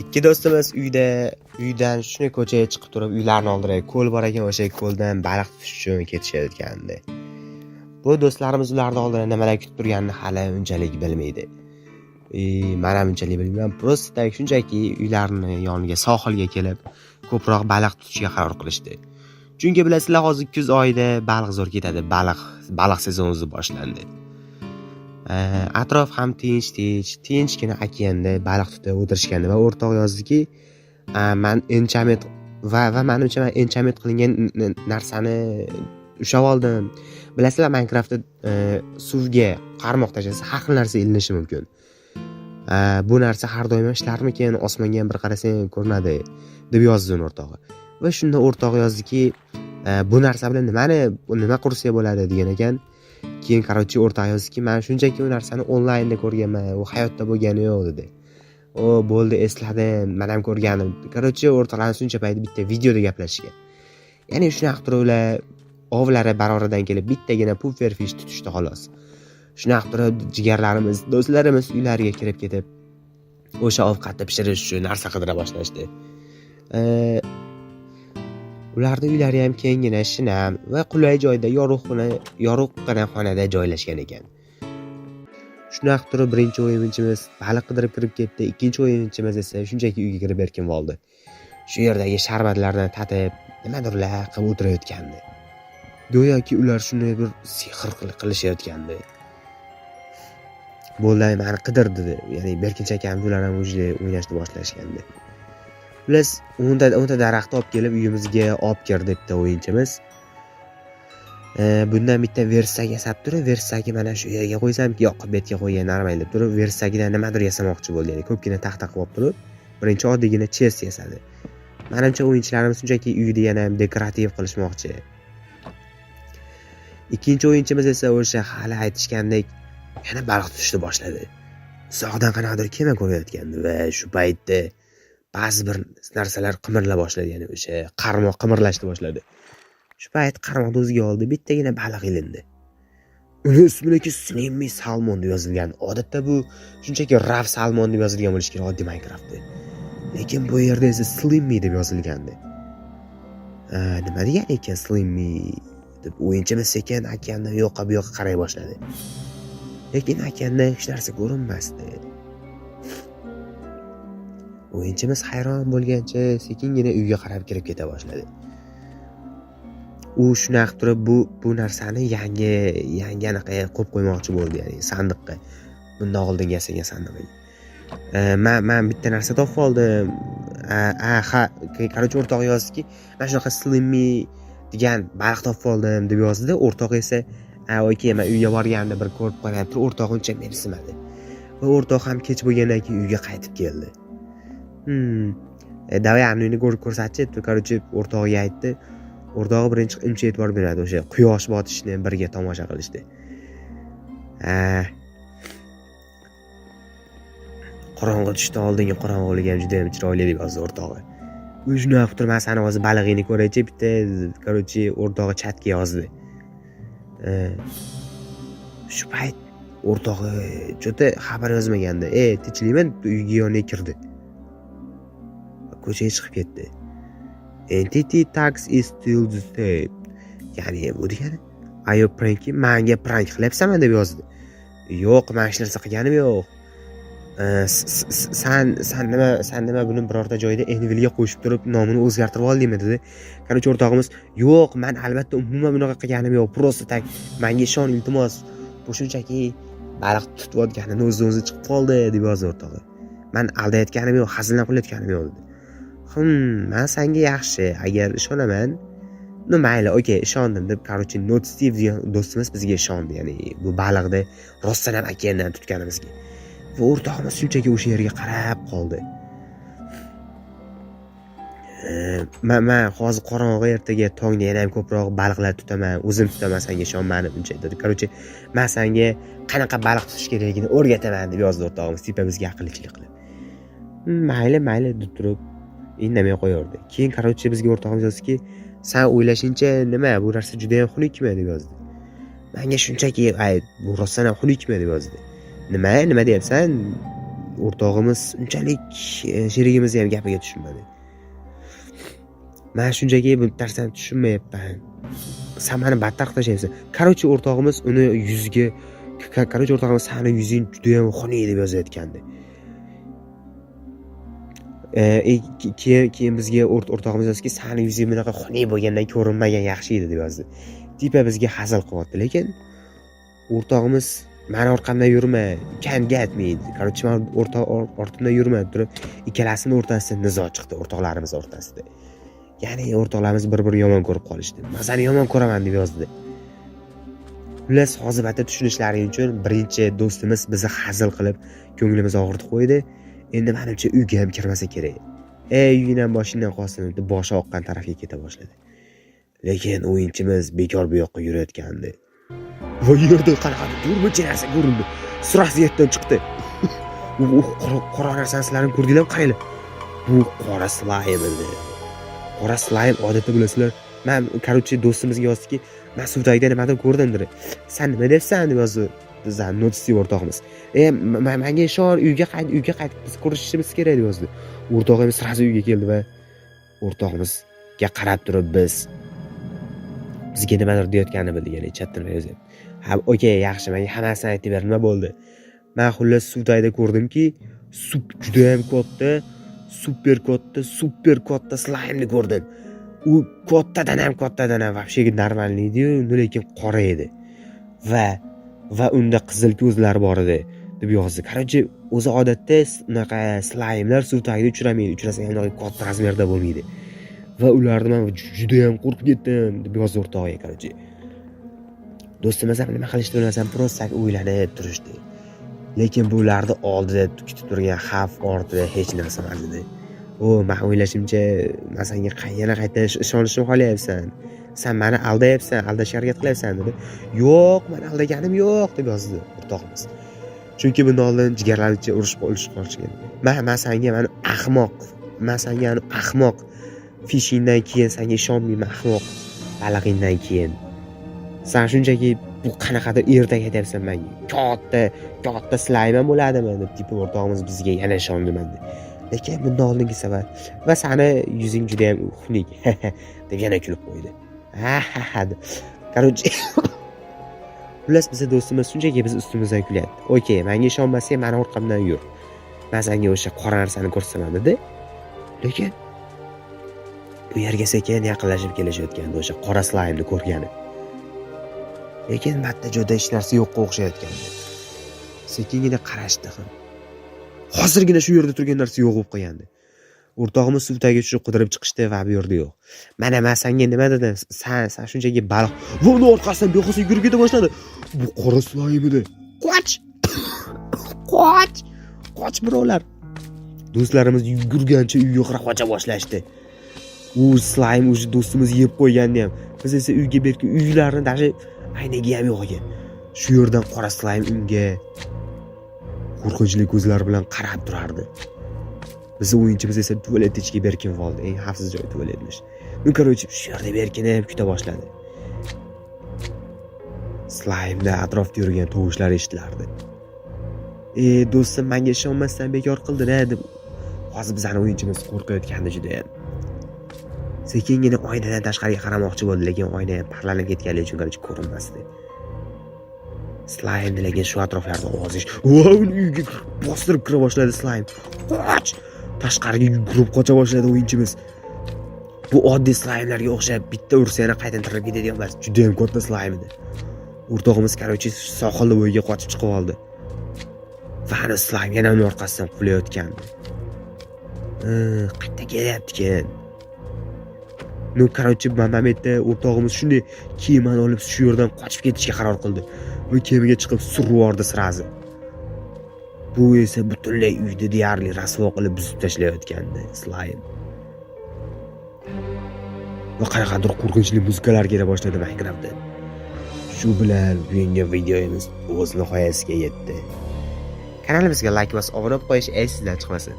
Ikki do'stimiz uydan shuni ko'chaga chiqib turib, uylarni oldiga ko'l bor ekan, o'sha ko'ldan baliq tutish uchun ketishayotgandi. Bu do'stlarimiz ularni oldida nimalar kutib turganini hali unchalik bilmaydi. Men ham unchalik bilmayman. Prosta shunchaki uylarni yoniga, sohilga kelib, ko'proq baliq tutishga qaror qilishdi. Chunki bilasizlar, hozir kuz oyida baliq zo'r ketadi. Baliq sezoni boshlandi. Atrof ham tinchgina okeanda baliq tutib o'tirishgandi va o'rtoq yozdiki, men menimcha men enchant qilingan narsani ushlab oldim. Bilasizlar, Minecraftda suvga qarmoq tashlasa har xil narsa ilinishi mumkin. Bu narsa har doim ishlarmikin, osmonga ham bir qarasang ko'rinadi deb yozdi o'rtog'i. Va shunda o'rtoq yozdiki, bu narsa bilan nima qursa bo'ladi degan ekan. Keyin o'rtoq yozdiki, men shunchaki u narsani onlaynda ko'rganman, u hayotda bo'lgani yo'q dedi. Bo'ldi, esladim, men ham ko'rganim. O'rtoqlarimiz shuncha payt bitta videoda gaplashishgan. Ya'ni shunaqa turib ular ovlari baroridan kelib bittagina pufferfish tutishdi xolos. Shunaqa turib jigarlarimiz, do'stlarimiz uylariga kirib ketib, o'sha ovqatni pishirish uchun narsa qidira boshlashdi. Ularning uylari ham kengina, shinam va qulay joyda, yorug'gina xonada joylashgan ekan. Shunaqa turib birinchi o'yinchimiz baliq qidirib kirib ketdi, ikkinchi o'yinchimiz esa shunchaki uyga kirib berkin bo'ldi. Shu yerdagi sharbatlardan tatib, nimadirlar qilib o'tirayotgandi. Go'yoki ular shuni bir sehr qilishayotgandi. Bo'ldi, meni qidir dedi. Ya'ni berkinchakamiz ular ham o'zida o'ynashni boshlashgandi. Biz 10 daraxt olib kelib uyimizga olib kirdi debdi o'yinchimiz. Bundan bitta versak yasab turib, versakni mana shu yerga qo'ysam, yoqib betga qo'ygan normal deb turib, versakidan nimadir yasamoqchi bo'ldi. Ya'ni ko'pgina taxta qilib turib, birinchi oddiygina chest yasadi. Menimcha o'yinchilarimiz shunchaki uyni yana ham dekorativ qilishmoqchi. Ikkinchi o'yinchimiz esa o'sha hali aytishgandek yana baliq tutishni boshladi. Uzoqdan qanaqadir kema ko'rayotgandi va shu paytda ba'zi bir narsalar qimirla boshladi, ya'ni o'sha qarmoq qimirlashni boshladi. Shu payt qarmoqni o'ziga oldi, bittagina baliq ilindi. Uni ismidagi Slimy Salmon deb yozilgan. Odatda bu shunchaki Rav Salmon deb yozilgan bo'lishi kerak oddiy Minecraftda. Lekin bu yerda esa Slimy deb yozilgandi. Nima degan ekan Slimy deb o'yinchimiz sekin okeanda yo'qqa bu yoqqa qaray boshladi. Lekin okeanda hech narsa ko'rinmasdi. O'yinchimiz hayron bo'lgancha sekingina uyga qarab kirib keta boshladi. U shunaqa turib bu narsani yangi anaqa qo'yib qo'ymoqchi bo'ldi, ya'ni sandiqqa. Bundan oldin yasagan sandiqqa. Men bitta narsa topib oldim. O'rtoq yozdiki, men shunaqa Slimy degan baliq topib oldim deb yozdi. O'rtoq esa, "Okey, men uyga borganda bir ko'rib qolgan" turib, o'rtoq uncha mensimadi. Va o'rtoq ham kech bo'lgandan keyin uyga qaytib keldi. Davay uyni ko'rsatchi deb, o'rtog'iga aytdi. O'rtog'i birinchi uncha e'tibor beradi, o'sha quyosh botishni birga tomosha qilishdi. Qorong'i tushdan oldingi qorong'ulik ham juda ham chiroyli deb yozdi o'rtog'i. U shunaqa qilib turib, "Sani hozir balig'ingni ko'raychi" bitta, o'rtog'i chatga yozdi. Shu payt o'rtog'i juda xabar yozmaganda, "Tinchlikmi?" uyga yoniga kirdi. Ko'chaga chiqib ketdi. Entity tax is still the same. Ya'ni bu degani, "Ayo prank, menga prank qilyapsanmi?" deb yozdi. "Yo'q, men hech narsa qilganim yo'q. Sen nima buni birorta joyda Envilga qo'shib turib nomini o'zgartirib oldingmi?" dedi. O'rtog'imiz, "Yo'q, men albatta umuman bunaqa qilganim yo'q. Prosta tak, menga ishon iltimos. Bu shunchaki baliq tutayotganini o'zi chiqib qoldi" deb yozdi o'rtog'i. "Men aldayotganim yo'q, hazildan qilayotganim yo'q" dedi. Men senga yaxshi, agar ishonaman, mayli, okey, ishondim deb, Not Steve degan do'stimiz bizga ishondi, ya'ni bu baliqni rostdan ham okeandan tutganimizga. Va o'rtog'imiz shunchaki o'sha yerga qarab qoldi. Men hozir qorong'i ertaga tongda yana ham ko'proq baliqlar tutaman, o'zim tutaman, senga ishonmadim uncha dedi. Men senga qanaqa baliq tutish kerakligini o'rgataman deb yozdi o'rtog'imiz, tipa bizga aqlchilik qilib. Mayli deb turib indamay qo'yardi. Keyin bizga o'rtog'imiz yozdi-ki, "Sen o'ylashingcha nima, bu narsa juda ham xunukmi?" deb yozdi. Menga shunchaki, "Bu rostdan ham xunukmi?" deb yozdi. Nima deyapsan? o'rtog'imiz unchalik sherigimizni ham gapiga tushunmadi. Men shunchaki bu narsani tushunmayapman. Sen meni battar qilib tashlayapsan. Короче, o'rtog'imiz uni yuziga, короче, o'rtog'imiz seni yuzing juda ham xunuk deb yozayotgandi. Keyin bizga o'rtog'imiz yozki, seni yuzing bunaqa xunuk bo'lgandan ko'rinmagan yaxshi edi deb yozdi. Tipa bizga hazil qilyapti, lekin o'rtog'imiz meni orqamdan yurma, can get me. Короче, men ortimdan yurmay turib, ikkalasining o'rtasida nizo chiqdi, o'rtoqlarimiz o'rtasida. Ya'ni o'rtoqlarimiz bir-birini yomon ko'rib qolishdi. Men seni yomon ko'raman deb yozdi. Xullas, hozir batda tushunishlaring uchun birinchi do'stimiz bizni hazil qilib, ko'nglimizni og'ritib qo'ydi. Endi menimcha uyga ham kirmasa kerak. Uyingdan boshingdan qolsin deb boshi oqqan tarafga keta boshladi. Lekin o'yinchimiz bekor bu yoqqa yurayotgandi. Va yerda qanaqa turmuchi narsa ko'rindi. Surasiyatdan chiqdi. Qora narsani sizlarning ko'rdinglarmi, qaranglar. Bu qora slaym edi. Qora slaym odatda bilasizlar. Men короче do'stimizga yozdiki, men suvdagida nimadir ko'rdim dedi. Sen nima debsan deb yozdi. Bizdan notisli o'rtog'imiz. Menga ishor, uyga qaytib biz ko'rishimiz kerak deb yozdi. O'rtog'imiz sirasi uyga keldi va o'rtog'imizga qarab turib bizga nimadir deyotganini bildik, ya'ni chatdan yozib. Ha, okey, yaxshi, menga hammasini aytib ber, nima bo'ldi? Men xullas suvdagida ko'rdimki, juda ham katta, super katta slaymni ko'rdim. U kattadan ham вообще normalniy edi, lekin qora edi. Va unda qizil ko'zlar bor edi deb yozdi. Короче, o'zi odatda unaqa slaymlar suv tagida uchramaydi. Uchrasa ham katta razmerda bo'lmaydi. Va ularni men juda ham qo'rqib ketdim deb yozdi o'rtog'iga, короче. Do'stimiz ham nima qilishni bilmasam, просто o'ylanib turishdi. Lekin bularni oldida kutib turgan xavf ortida hech narsa emas edi. Men o'ylashimcha, men senga qaytadan ishonishni xohlayapsan. Sen meni aldayapsan, aldashga harakat qilyapsan dedi. Yo'q, men aldaganim yo'q deb yozdi o'rtog'imiz. Chunki bundan oldin jigarlaricha urush qolishgan. Men senga ahmoq fishingdan keyin senga ishonmayman, ahmoq balig'ingdan keyin. Sen shunchaki bu qanaqadir ertak aytyapsan menga. Katta slaym ham bo'ladimi deb tipi o'rtog'imiz bizga yana ishonmadi. Lekin bundan oldingi safar va seni yuzing juda ham xunuk deb yana kulib qo'ydi. Короче, xullas bizning do'stimiz shunchaki biz ustimizdan kulyapti. Okey, menga ishonmasang, meni orqamdan yur. Men senga o'sha qora narsani ko'rsaman dedi. Lekin bu yerga sekin yaqinlashib kelishayotgandi o'sha qora slaymni ko'rgani. Lekin batda joyda hech narsa yo'qqa o'xshayotgandi. Sekingina qarashdi ham. Hozirgina shu yerda turgan narsa yo'q bo'lib qolgandi. O'rtog'imiz suv tagiga tushib qidirib chiqishdi va bu yerda yo'q. Mana men senga nima dedim? Sen shunchaki baliq. Va uni orqasidan beqo'sa yurib keta boshladi. Bu qora slaym edi. Qoch birovlar. Do'stlarimiz yugurgancha uyga qarab qocha boshlashdi. U slaym o'sha do'stimiz yeb qo'ygandi ham. Biz esa uyga berib uylarni даже aynaga ham yo'q ekan. Shu yerdan qora slaym unga qo'rqinchli ko'zlar bilan qarab turardi. Biz o'yinchimiz esa tualet ichiga berkinib oldi. Eng xavfsiz joy tualetmish. Короче, shu yerda berkinib kuta boshladi. Slaymda atrofda yurgan tovushlar eshitilardi. Do'stim menga ishonmasdan bekor qildin-a deb hozir bizning o'yinchimiz qo'rqayotgandi juda ham. Sekingina oynadan tashqariga qaramoqchi bo'ldi, lekin oyna ham parlanib ketganligi uchun ko'rinmasdi. Slaym lekin shu atroflarda ovoz eshitdi. Uyga bostirib kira boshladi slaym. Qoch! Tashqariga yugurib qocha boshladi o'yinchimiz. Bu oddiy slaymlarga o'xshab bitta ursa yana qaytadan tirilib ketadigan emas. Juda ham katta slaym edi. O'rtog'imiz короче sohilda bo'yiga qochib chiqib oldi. Va ana slaym yana uning orqasidan qulayotgandi. Qayta kelyapti-kin. короче momentda o'rtog'imiz shunday kiyimini olib shu yerdan qochib ketishga qaror qildi. Va kemaga chiqib surib yubordi sirazi. Bu esa butunlay uyni deyarli rasvo qilib buzib tashlayotgandi slaym. Va qanaqadir qo'rqinchli muzikalar kela boshladi Minecraftda. Shu bilan bugungi videomiz o'z nihoyasiga yetdi. Kanalimizga like bosib obuna bo'lib qo'yish esingizdan chiqmasin.